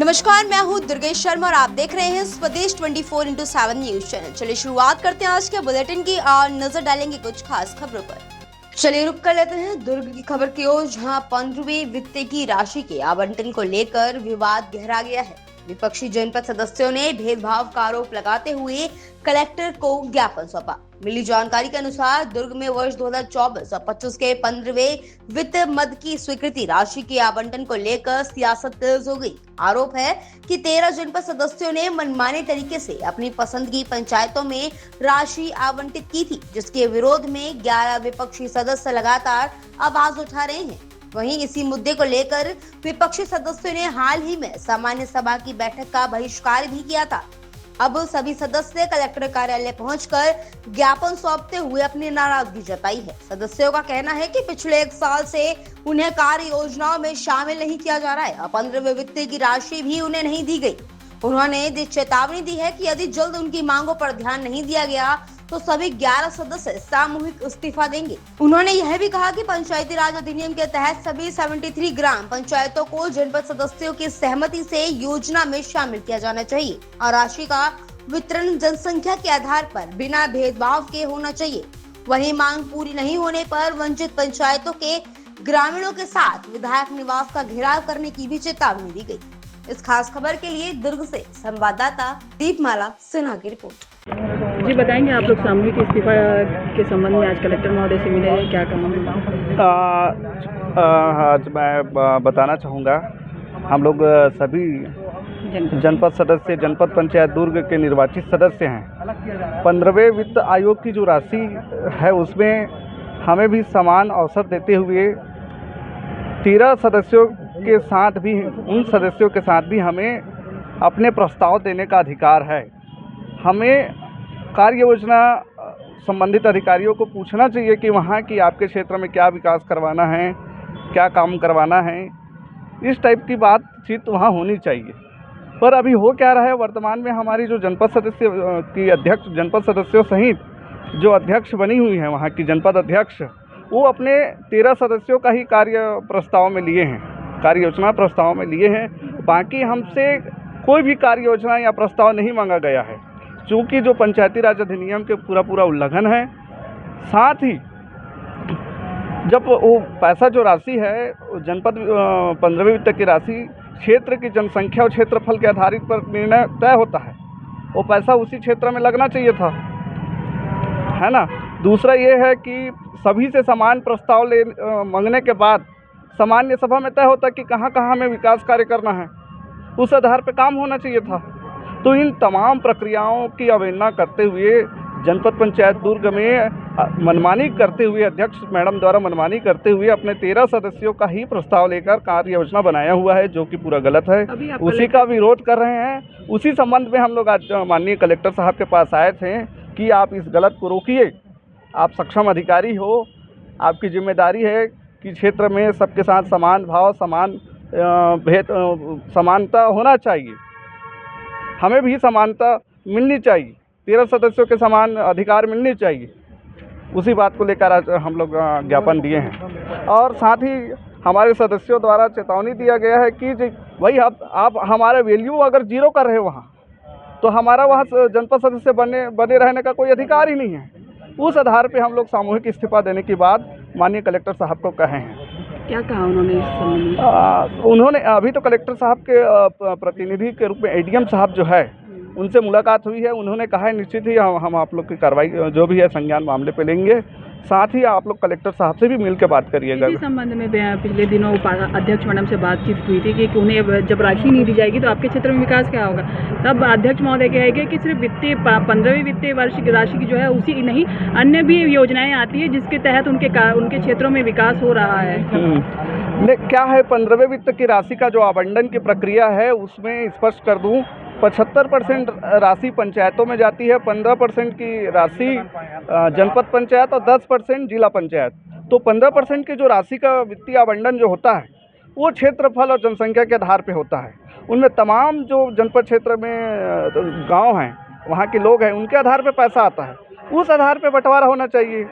नमस्कार, मैं हूं दुर्गेश शर्मा और आप देख रहे हैं स्वदेश 24/7 न्यूज चैनल। चलिए शुरुआत करते हैं आज के बुलेटिन की और नजर डालेंगे कुछ खास खबरों पर। चलिए रुक कर लेते हैं दुर्ग की खबर की ओर, जहां 15वीं वित्त की राशि के आवंटन को लेकर विवाद गहरा गया है। विपक्षी जनपद सदस्यों ने भेदभाव का आरोप लगाते हुए कलेक्टर को ज्ञापन सौंपा। मिली जानकारी के अनुसार दुर्ग में वर्ष 2024 और 25 के 15वें वित्त मद की स्वीकृति राशि के आवंटन को लेकर सियासत तेज हो गई। आरोप है कि 13 जनपद सदस्यों ने मनमाने तरीके से अपनी पसंद की पंचायतों में राशि आवंटित की थी, जिसके विरोध में 11 विपक्षी सदस्य लगातार आवाज उठा रहे हैं। वहीं इसी मुद्दे को लेकर विपक्षी सदस्यों ने हाल ही में सामान्य सभा की बैठक का बहिष्कार भी किया था। अब सभी सदस्य कलेक्टर कार्यालय पहुंचकर ज्ञापन सौंपते हुए अपनी नाराजगी जताई है। सदस्यों का कहना है कि पिछले 1 साल से उन्हें कार्य योजनाओं में शामिल नहीं किया जा रहा है और 15वें वित्त की राशि भी उन्हें नहीं दी गई। उन्होंने चेतावनी दी है कि यदि जल्द उनकी मांगों पर ध्यान नहीं दिया गया तो सभी 11 सदस्य सामूहिक इस्तीफा देंगे। उन्होंने यह भी कहा कि पंचायती राज अधिनियम के तहत सभी 73 ग्राम पंचायतों को जनपद सदस्यों की सहमति से योजना में शामिल किया जाना चाहिए और राशि का वितरण जनसंख्या के आधार पर बिना भेदभाव के होना चाहिए। वहीं मांग पूरी नहीं होने पर वंचित पंचायतों के ग्रामीणों के साथ विधायक निवास का घेराव करने की भी चेतावनी दी गई। इस खास खबर के लिए दुर्ग से संवाददाता दीपमाला सिन्हा की रिपोर्ट। जी बताएंगे, आप लोग सामूहिक इस्तीफा के संबंध में आज कलेक्टर महोदय से मिले, क्या कहा? आज मैं बताना चाहूँगा, हम लोग सभी जनपद सदस्य जनपद पंचायत दुर्ग के निर्वाचित सदस्य हैं। 15वें वित्त आयोग की जो राशि है उसमें हमें भी समान अवसर देते हुए 13 सदस्यों के साथ भी उन सदस्यों के साथ भी हमें अपने प्रस्ताव देने का अधिकार है। हमें कार्य योजना संबंधित अधिकारियों को पूछना चाहिए कि वहाँ की आपके क्षेत्र में क्या विकास करवाना है, क्या काम करवाना है। इस टाइप की बातचीत वहाँ होनी चाहिए। पर अभी हो क्या रहा है, वर्तमान में हमारी जो जनपद सदस्य की अध्यक्ष जनपद सदस्यों सहित जो अध्यक्ष बनी हुई है वहाँ की जनपद अध्यक्ष, वो अपने 13 सदस्यों का ही कार्य प्रस्ताव में लिए हैं, कार्य योजना प्रस्ताव में लिए हैं। बाकी हमसे कोई भी कार्य योजना या प्रस्ताव नहीं मांगा गया है, चूँकि जो पंचायती राज अधिनियम के पूरा उल्लंघन है। साथ ही जब वो पैसा जो राशि है जनपद 15वें वित्त की राशि क्षेत्र की जनसंख्या और क्षेत्रफल के आधारित पर निर्णय तय होता है, वो पैसा उसी क्षेत्र में लगना चाहिए था, है ना। दूसरा ये है कि सभी से समान प्रस्ताव मांगने के बाद सामान्य सभा में तय होता है कि कहाँ कहाँ हमें विकास कार्य करना है, उस आधार पर काम होना चाहिए था। तो इन तमाम प्रक्रियाओं की अवहेलना करते हुए जनपद पंचायत दुर्ग में मनमानी करते हुए अध्यक्ष मैडम द्वारा मनमानी करते हुए अपने 13 सदस्यों का ही प्रस्ताव लेकर कार्य योजना बनाया हुआ है, जो कि पूरा गलत है। उसी का विरोध कर रहे हैं। उसी संबंध में हम लोग आज माननीय कलेक्टर साहब के पास आए थे कि आप इस गलत को रोकिए। आप सक्षम अधिकारी हो, आपकी जिम्मेदारी है कि क्षेत्र में सबके साथ समान भाव समान समानता होना चाहिए। हमें भी समानता मिलनी चाहिए, 13 सदस्यों के समान अधिकार मिलने चाहिए। उसी बात को लेकर आज हम लोग ज्ञापन दिए हैं और साथ ही हमारे सदस्यों द्वारा चेतावनी दिया गया है कि भाई आप हमारे वैल्यू अगर जीरो कर रहे हो वहाँ, तो हमारा वहाँ जनपद सदस्य बने रहने का कोई अधिकार ही नहीं है। उस आधार पे हम लोग सामूहिक इस्तीफा देने की बात माननीय कलेक्टर साहब को कहे हैं। क्या कहा उन्होंने इस संबंध में? उन्होंने अभी तो कलेक्टर साहब के प्रतिनिधि के रूप में एडीएम साहब जो है उनसे मुलाकात हुई है। उन्होंने कहा है निश्चित ही हम आप लोग की कार्रवाई जो भी है संज्ञान मामले पे लेंगे। साथ ही आप लोग कलेक्टर साहब से भी मिल के बात करिएगा। इसी संबंध में पिछले दिनों अध्यक्ष मैडम से बातचीत हुई थी कि उन्हें जब राशि नहीं दी जाएगी तो आपके क्षेत्र में विकास क्या होगा। तब अध्यक्ष महोदय कहेंगे कि सिर्फ 15वें वित्तीय वर्ष की राशि की जो है उसी नहीं, अन्य भी योजनाएं आती है जिसके तहत उनके क्षेत्रों में विकास हो रहा है। क्या है, 15वें वित्त की राशि का जो आवंटन की प्रक्रिया है उसमें स्पष्ट कर दूँ, 75% राशि पंचायतों में जाती है, 15% की राशि जनपद पंचायत और 10% जिला पंचायत। तो 15% की जो राशि का वित्तीय आवंटन जो होता है वो क्षेत्रफल और जनसंख्या के आधार पे होता है। उनमें तमाम जो जनपद क्षेत्र में गांव हैं, वहाँ के लोग हैं, उनके आधार पे पैसा आता है। उस आधार पे बंटवारा होना चाहिए।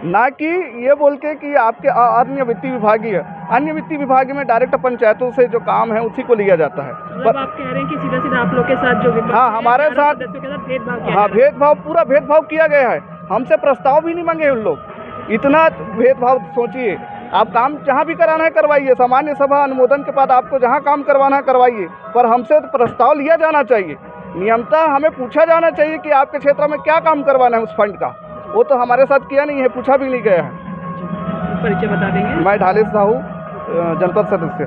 ना कि ये बोल के कि आपके अन्य वित्तीय विभागीय अन्य वित्तीय विभाग में डायरेक्ट पंचायतों से जो काम है उसी को लिया जाता है। मतलब आप कह रहे हैं कि सीधा सीधा आप लोग के साथ जो विपक्ष हाँ, है, हमारे 11 साथ सदस्यों के साथ भेदभाव किया हाँ, जा रहा है। भेदभाव पूरा भेदभाव किया गया है। हमसे प्रस्ताव भी नहीं मांगे उन लोग। इतना भेदभाव सोचिए। आप काम जहाँ भी कराना है करवाइए, सामान्य सभा अनुमोदन के बाद आपको जहाँ काम करवाना है करवाइए, पर हमसे तो प्रस्ताव लिया जाना चाहिए। नियमतः हमें पूछा जाना चाहिए कि आपके क्षेत्र में क्या काम करवाना है उस फंड का। वो तो हमारे साथ किया नहीं है, पूछा भी नहीं गया है। परिचय बता देंगे। मैं ढालेश साहू, जनपद सदस्य।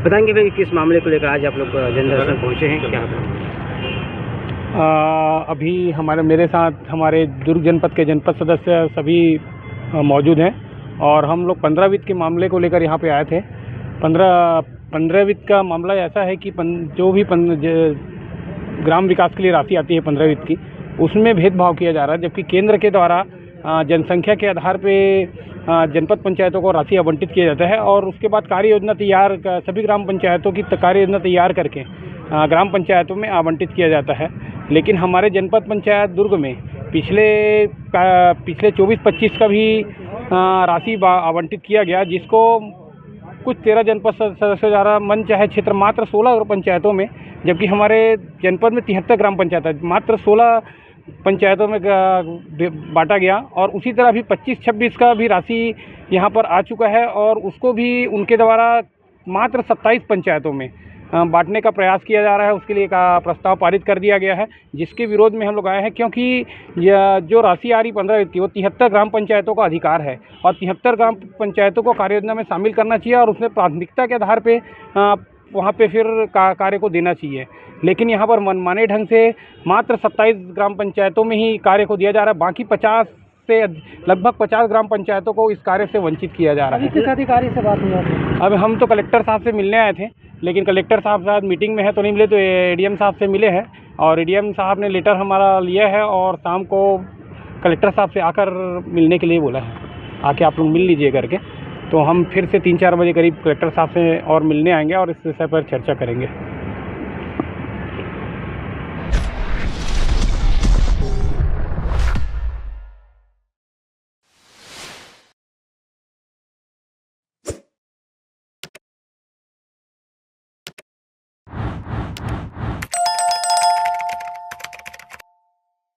बताएंगे भाई किस मामले को लेकर आज आप लोग जनदर्शन पहुँचे हैं, क्या अभी मेरे साथ हमारे दुर्ग जनपद के जनपद सदस्य सभी मौजूद हैं और हम लोग 15 वित्त के मामले को लेकर यहाँ पे आए थे। 15 वित्त का मामला ऐसा है कि जो भी ग्राम विकास के लिए राशि आती है 15 वित्त की, उसमें भेदभाव किया जा रहा है, जबकि केंद्र के द्वारा जनसंख्या के आधार पे जनपद पंचायतों को राशि आवंटित किया जाता है और उसके बाद कार्य योजना तैयार सभी ग्राम पंचायतों की कार्य योजना तैयार करके ग्राम पंचायतों में आवंटित किया जाता है। लेकिन हमारे जनपद पंचायत दुर्ग में पिछले 24-25 का भी राशि आवंटित किया गया, जिसको कुछ 13 जनपद सदस्यों द्वारा मन चाहे क्षेत्र मात्र 16 पंचायतों में, जबकि हमारे जनपद में 73 ग्राम पंचायत है, मात्र 16 पंचायतों में बांटा गया। और उसी तरह भी 25-26 का भी राशि यहाँ पर आ चुका है और उसको भी उनके द्वारा मात्र 27 पंचायतों में बांटने का प्रयास किया जा रहा है। उसके लिए का प्रस्ताव पारित कर दिया गया है, जिसके विरोध में हम लोग आए हैं, क्योंकि जो राशि आ रही 15 वित्त की वो 73 ग्राम पंचायतों का अधिकार है और 73 ग्राम पंचायतों को कार्य योजना में शामिल करना चाहिए और उसमें प्राथमिकता के आधार पे वहाँ पे फिर कार्य को देना चाहिए। लेकिन यहाँ पर मनमाने ढंग से मात्र 27 ग्राम पंचायतों में ही कार्य को दिया जा रहा है, बाकी 50 से लगभग 50 ग्राम पंचायतों को इस कार्य से वंचित किया जा रहा है। किस अधिकारी से बात हुई है? अब हम तो कलेक्टर साहब से मिलने आए थे, लेकिन कलेक्टर साहब साथ मीटिंग में है तो नहीं मिले, तो एडीएम साहब से मिले हैं और एडीएम साहब ने लेटर हमारा लिया है और शाम को कलेक्टर साहब से आकर मिलने के लिए बोला है, आके आप लोग मिल लीजिए करके। तो हम फिर से 3-4 बजे करीब कलेक्टर साहब से और मिलने आएंगे और इस विषय पर चर्चा करेंगे।